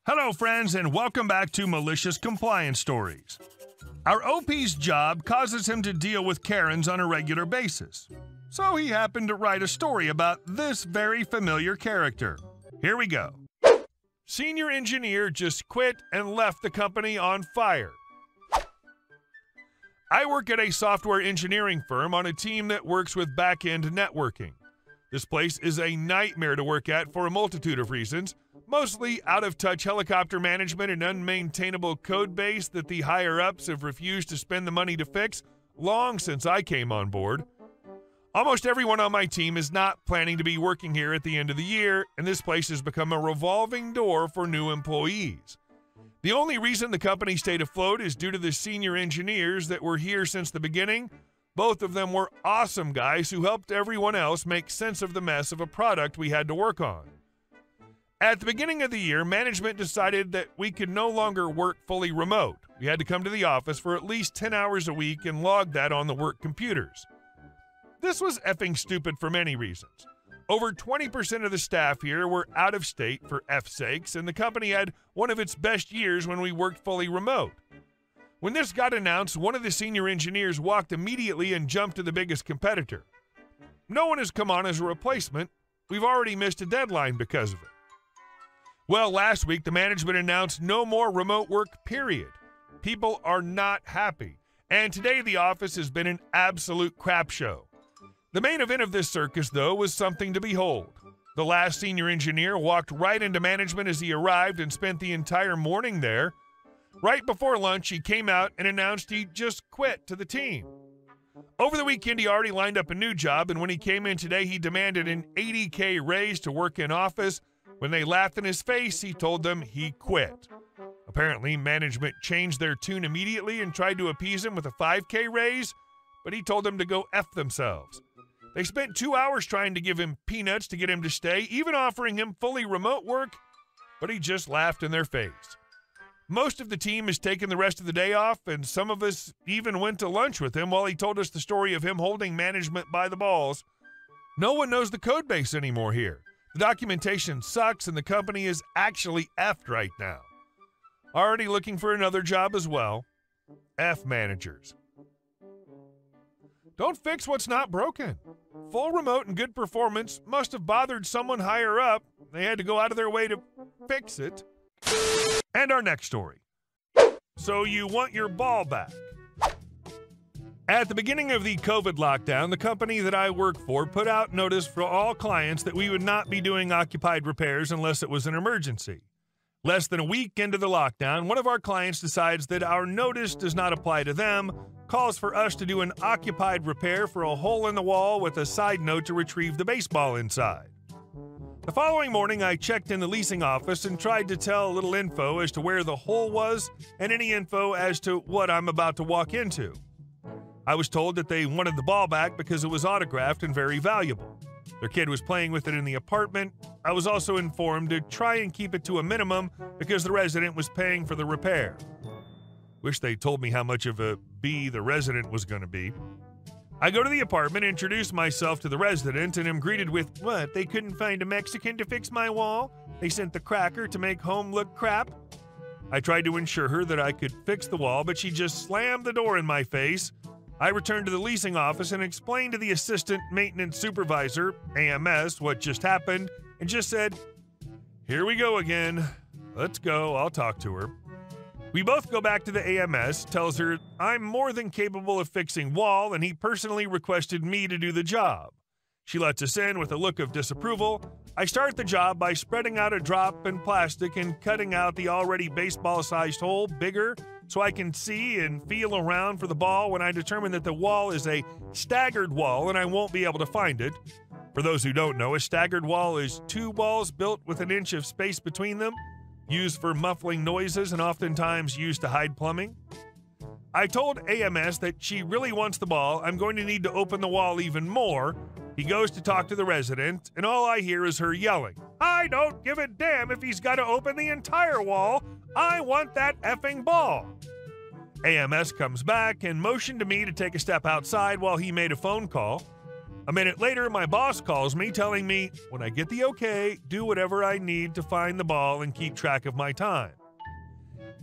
Hello, friends, and welcome back to Malicious Compliance Stories. Our OP's job causes him to deal with Karens on a regular basis, so he happened to write a story about this very familiar character. Here we go. Senior engineer just quit and left the company on fire. I work at a software engineering firm on a team that works with back-end networking. This place is a nightmare to work at for a multitude of reasons, mostly out-of-touch helicopter management and unmaintainable code base that the higher-ups have refused to spend the money to fix long since I came on board. Almost everyone on my team is not planning to be working here at the end of the year, and this place has become a revolving door for new employees. The only reason the company stayed afloat is due to the senior engineers that were here since the beginning. Both of them were awesome guys who helped everyone else make sense of the mess of a product we had to work on. At the beginning of the year, management decided that we could no longer work fully remote. We had to come to the office for at least 10 hours a week and log that on the work computers. This was effing stupid for many reasons. Over 20% of the staff here were out of state for F's sakes, and the company had one of its best years when we worked fully remote. When this got announced, one of the senior engineers walked immediately and jumped to the biggest competitor. No one has come on as a replacement. We've already missed a deadline because of it. Well, last week, the management announced no more remote work, period. People are not happy. And today, the office has been an absolute crap show. The main event of this circus, though, was something to behold. The last senior engineer walked right into management as he arrived and spent the entire morning there. Right before lunch, he came out and announced he just quit to the team. Over the weekend, he already lined up a new job, and when he came in today, he demanded an $80K raise to work in office. When they laughed in his face, he told them he quit. Apparently, management changed their tune immediately and tried to appease him with a $5K raise, but he told them to go F themselves. They spent 2 hours trying to give him peanuts to get him to stay, even offering him fully remote work, but he just laughed in their face. Most of the team has taken the rest of the day off, and some of us even went to lunch with him while he told us the story of him holding management by the balls. No one knows the code base anymore here. The documentation sucks, and the company is actually effed right now. Already looking for another job as well. F managers. Don't fix what's not broken. Full remote and good performance must have bothered someone higher up. They had to go out of their way to fix it. And our next story. So you want your ball back. At the beginning of the COVID lockdown, the company that I work for put out notice for all clients that we would not be doing occupied repairs unless it was an emergency. Less than a week into the lockdown, one of our clients decides that our notice does not apply to them, calls for us to do an occupied repair for a hole in the wall with a side note to retrieve the baseball inside. The following morning, I checked in the leasing office and tried to tell a little info as to where the hole was and any info as to what I'm about to walk into. I was told that they wanted the ball back because it was autographed and very valuable. Their kid was playing with it in the apartment. I was also informed to try and keep it to a minimum because the resident was paying for the repair. Wish they told me how much of a B the resident was going to be. I go to the apartment, introduce myself to the resident, and am greeted with, "What, they couldn't find a Mexican to fix my wall? They sent the cracker to make home look crap?" I tried to assure her that I could fix the wall, but she just slammed the door in my face. I returned to the leasing office and explained to the assistant maintenance supervisor, AMS, what just happened, and just said, "Here we go again. Let's go, I'll talk to her." We both go back to the AMS, tells her I'm more than capable of fixing wall, and he personally requested me to do the job. She lets us in with a look of disapproval. I start the job by spreading out a drop in plastic and cutting out the already baseball-sized hole bigger so I can see and feel around for the ball when I determine that the wall is a staggered wall and I won't be able to find it. For those who don't know, a staggered wall is two walls built with an inch of space between them, used for muffling noises and oftentimes used to hide plumbing. I told AMS that she really wants the ball. I'm going to need to open the wall even more. He goes to talk to the resident, and all I hear is her yelling, "I don't give a damn if he's got to open the entire wall. I want that effing ball." AMS comes back and motioned to me to take a step outside while he made a phone call. A minute later, my boss calls me telling me, when I get the okay, do whatever I need to find the ball and keep track of my time.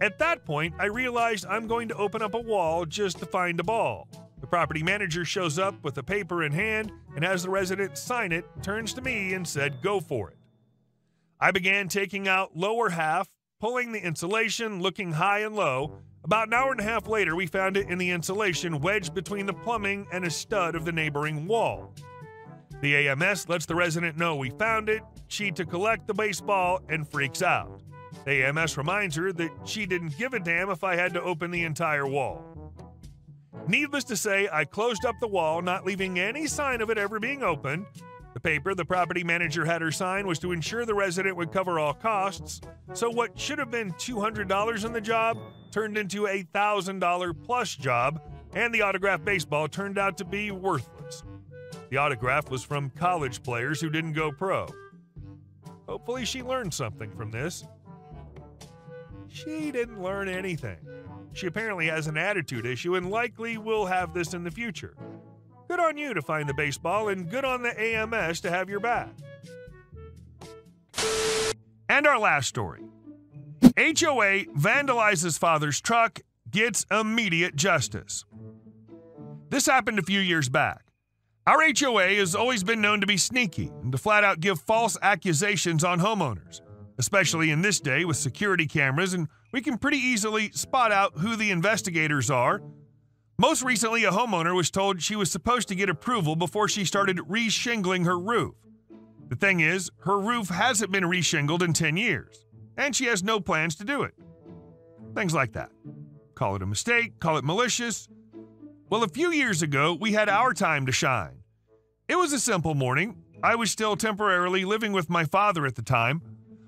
At that point, I realized I'm going to open up a wall just to find a ball. The property manager shows up with a paper in hand and has the resident sign it, turns to me and said, "Go for it." I began taking out lower half, pulling the insulation, looking high and low. About an hour and a half later, we found it in the insulation wedged between the plumbing and a stud of the neighboring wall. The AMS lets the resident know we found it, she to collect the baseball, and freaks out. The AMS reminds her that she didn't give a damn if I had to open the entire wall. Needless to say, I closed up the wall, not leaving any sign of it ever being opened. The paper the property manager had her sign was to ensure the resident would cover all costs, so what should have been $200 on the job turned into a $1,000 plus job, and the autographed baseball turned out to be worthless. The autograph was from college players who didn't go pro. Hopefully she learned something from this. She didn't learn anything. She apparently has an attitude issue and likely will have this in the future. Good on you to find the baseball, and good on the AMS to have your back. And our last story. HOA vandalizes father's truck, gets immediate justice. This happened a few years back. Our HOA has always been known to be sneaky and to flat out give false accusations on homeowners, especially in this day with security cameras, and we can pretty easily spot out who the investigators are. Most recently, a homeowner was told she was supposed to get approval before she started re-shingling her roof. The thing is, her roof hasn't been re-shingled in 10 years, and she has no plans to do it. Things like that. Call it a mistake, call it malicious. Well, a few years ago, we had our time to shine. It was a simple morning. I was still temporarily living with my father at the time.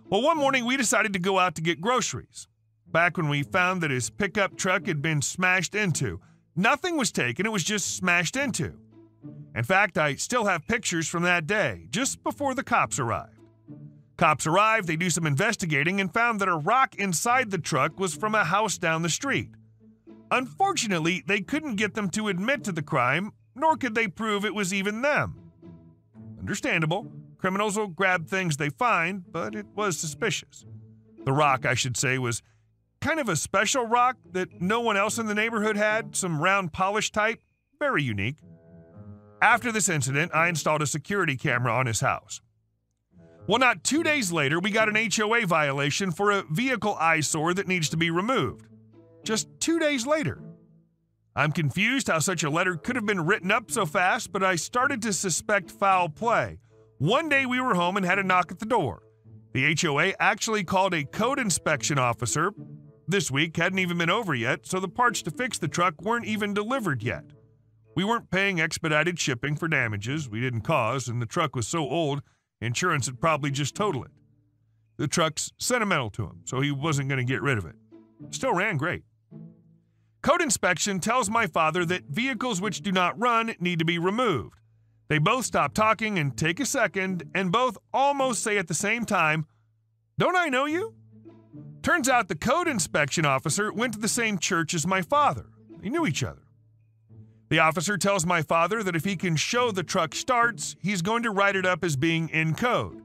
Well, one morning we decided to go out to get groceries. Back when we found that his pickup truck had been smashed into. Nothing was taken, it was just smashed into. In fact, I still have pictures from that day, just before the cops arrived. Cops arrived, they do some investigating, and found that a rock inside the truck was from a house down the street. Unfortunately, they couldn't get them to admit to the crime, nor could they prove it was even them. Understandable. Criminals will grab things they find, but it was suspicious. The rock, I should say, was kind of a special rock that no one else in the neighborhood had, some round polish type, very unique. After this incident, I installed a security camera on his house. Well, not 2 days later, we got an HOA violation for a vehicle eyesore that needs to be removed. Just 2 days later. I'm confused how such a letter could have been written up so fast, but I started to suspect foul play. One day we were home and had a knock at the door. The HOA actually called a code inspection officer. This week hadn't even been over yet, so the parts to fix the truck weren't even delivered yet. We weren't paying expedited shipping for damages we didn't cause, and the truck was so old, insurance would probably just total it. The truck's sentimental to him, so he wasn't going to get rid of it. Still ran great. Code inspection tells my father that vehicles which do not run need to be removed. They both stop talking and take a second, and both almost say at the same time, "Don't I know you?" Turns out the code inspection officer went to the same church as my father. They knew each other. The officer tells my father that if he can show the truck starts, he's going to write it up as being in code.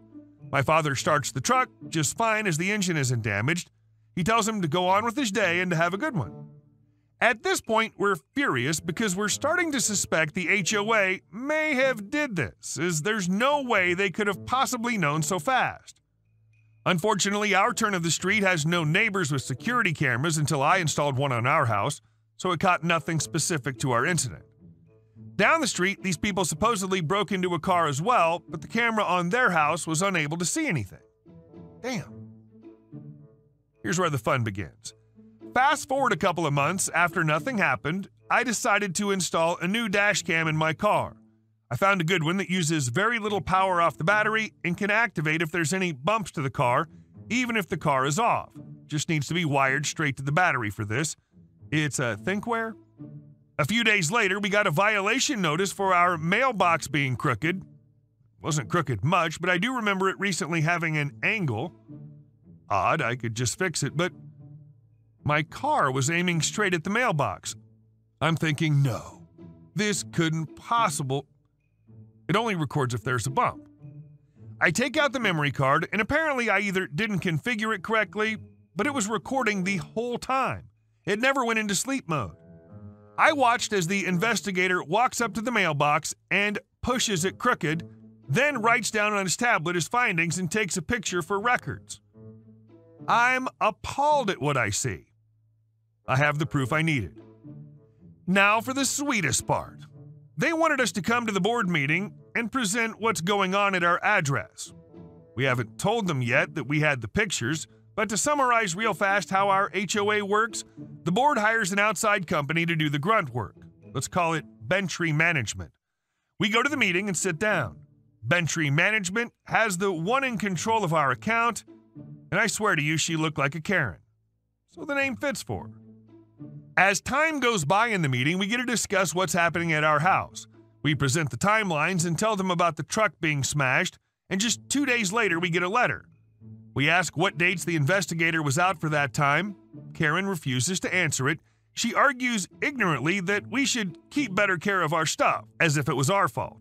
My father starts the truck just fine as the engine isn't damaged. He tells him to go on with his day and to have a good one. At this point, we're furious because we're starting to suspect the HOA may have did this, as there's no way they could have possibly known so fast. Unfortunately, our turn of the street has no neighbors with security cameras until I installed one on our house, so it caught nothing specific to our incident. Down the street, these people supposedly broke into a car as well, but the camera on their house was unable to see anything. Damn. Here's where the fun begins. Fast forward a couple of months after nothing happened, I decided to install a new dash cam in my car. I found a good one that uses very little power off the battery and can activate if there's any bumps to the car, even if the car is off. Just needs to be wired straight to the battery for this. It's a thinkware. A few days later, we got a violation notice for our mailbox being crooked. Wasn't crooked much, but I do remember it recently having an angle. Odd, I could just fix it, but my car was aiming straight at the mailbox. I'm thinking, no, this couldn't possible. It only records if there's a bump. I take out the memory card, and apparently I either didn't configure it correctly, but it was recording the whole time. It never went into sleep mode. I watched as the investigator walks up to the mailbox and pushes it crooked, then writes down on his tablet his findings and takes a picture for records. I'm appalled at what I see. I have the proof I needed. Now for the sweetest part. They wanted us to come to the board meeting and present what's going on at our address. We haven't told them yet that we had the pictures, but to summarize real fast how our HOA works, the board hires an outside company to do the grunt work. Let's call it Bentry Management. We go to the meeting and sit down. Bentry Management has the one in control of our account, and I swear to you she looked like a Karen. So the name fits for her. As time goes by in the meeting, we get to discuss what's happening at our house. We present the timelines and tell them about the truck being smashed, and just 2 days later we get a letter. We ask what dates the investigator was out for that time. Karen refuses to answer it. She argues ignorantly that we should keep better care of our stuff, as if it was our fault.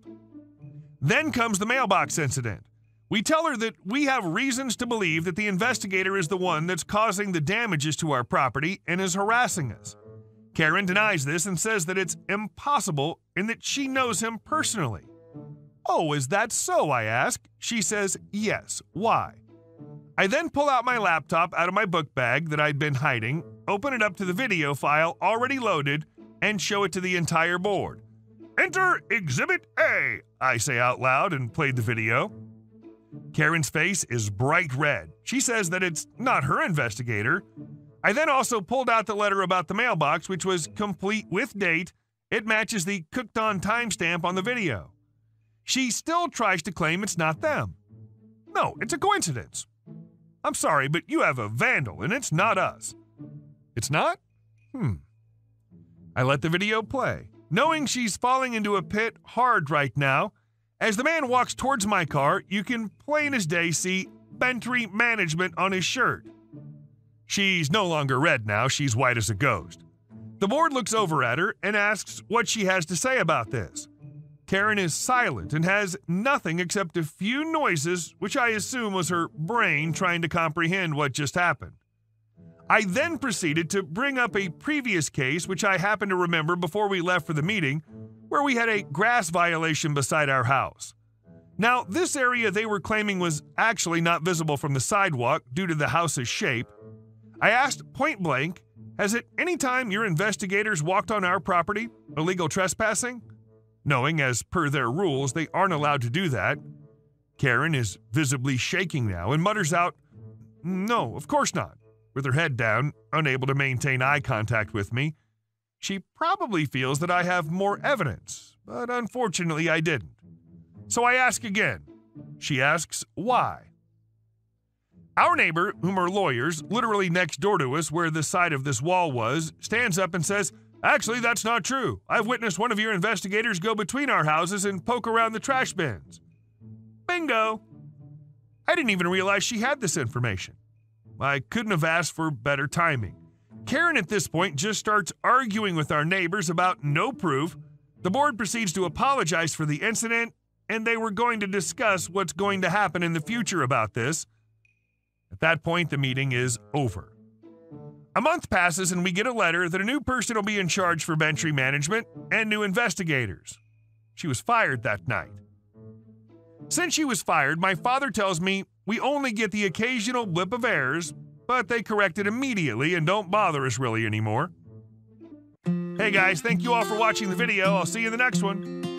Then comes the mailbox incident. We tell her that we have reasons to believe that the investigator is the one that's causing the damages to our property and is harassing us. Karen denies this and says that it's impossible and that she knows him personally. Oh, is that so? I ask. She says, yes. Why? I then pull out my laptop out of my book bag that I'd been hiding, open it up to the video file already loaded, and show it to the entire board. Enter Exhibit A, I say out loud and played the video. Karen's face is bright red. She says that it's not her investigator. I then also pulled out the letter about the mailbox, which was complete with date. It matches the cooked-on timestamp on the video. She still tries to claim it's not them. No, it's a coincidence. I'm sorry, but you have a vandal, and it's not us. It's not? I let the video play, knowing she's falling into a pit hard right now. As the man walks towards my car, you can plain as day see Bentry Management on his shirt. She's no longer red now, she's white as a ghost. The board looks over at her and asks what she has to say about this. Karen is silent and has nothing except a few noises, which I assume was her brain trying to comprehend what just happened. I then proceeded to bring up a previous case, which I happened to remember before we left for the meeting, where we had a grass violation beside our house. Now, this area they were claiming was actually not visible from the sidewalk due to the house's shape. I asked point blank, has at any time your investigators walked on our property, illegal trespassing? Knowing, as per their rules, they aren't allowed to do that. Karen is visibly shaking now and mutters out, no, of course not, with her head down, unable to maintain eye contact with me. She probably feels that I have more evidence, but unfortunately I didn't. So I ask again. She asks why. Our neighbor, whom are lawyers, literally next door to us where the side of this wall was, stands up and says, actually, that's not true. I've witnessed one of your investigators go between our houses and poke around the trash bins. Bingo! I didn't even realize she had this information. I couldn't have asked for better timing. Karen at this point just starts arguing with our neighbors about no proof. The board proceeds to apologize for the incident, and they were going to discuss what's going to happen in the future about this. At that point, the meeting is over. A month passes and we get a letter that a new person will be in charge for Bentry Management and new investigators. She was fired that night. Since she was fired, my father tells me we only get the occasional blip of errors, but they correct it immediately and don't bother us really anymore. Hey guys, thank you all for watching the video. I'll see you in the next one.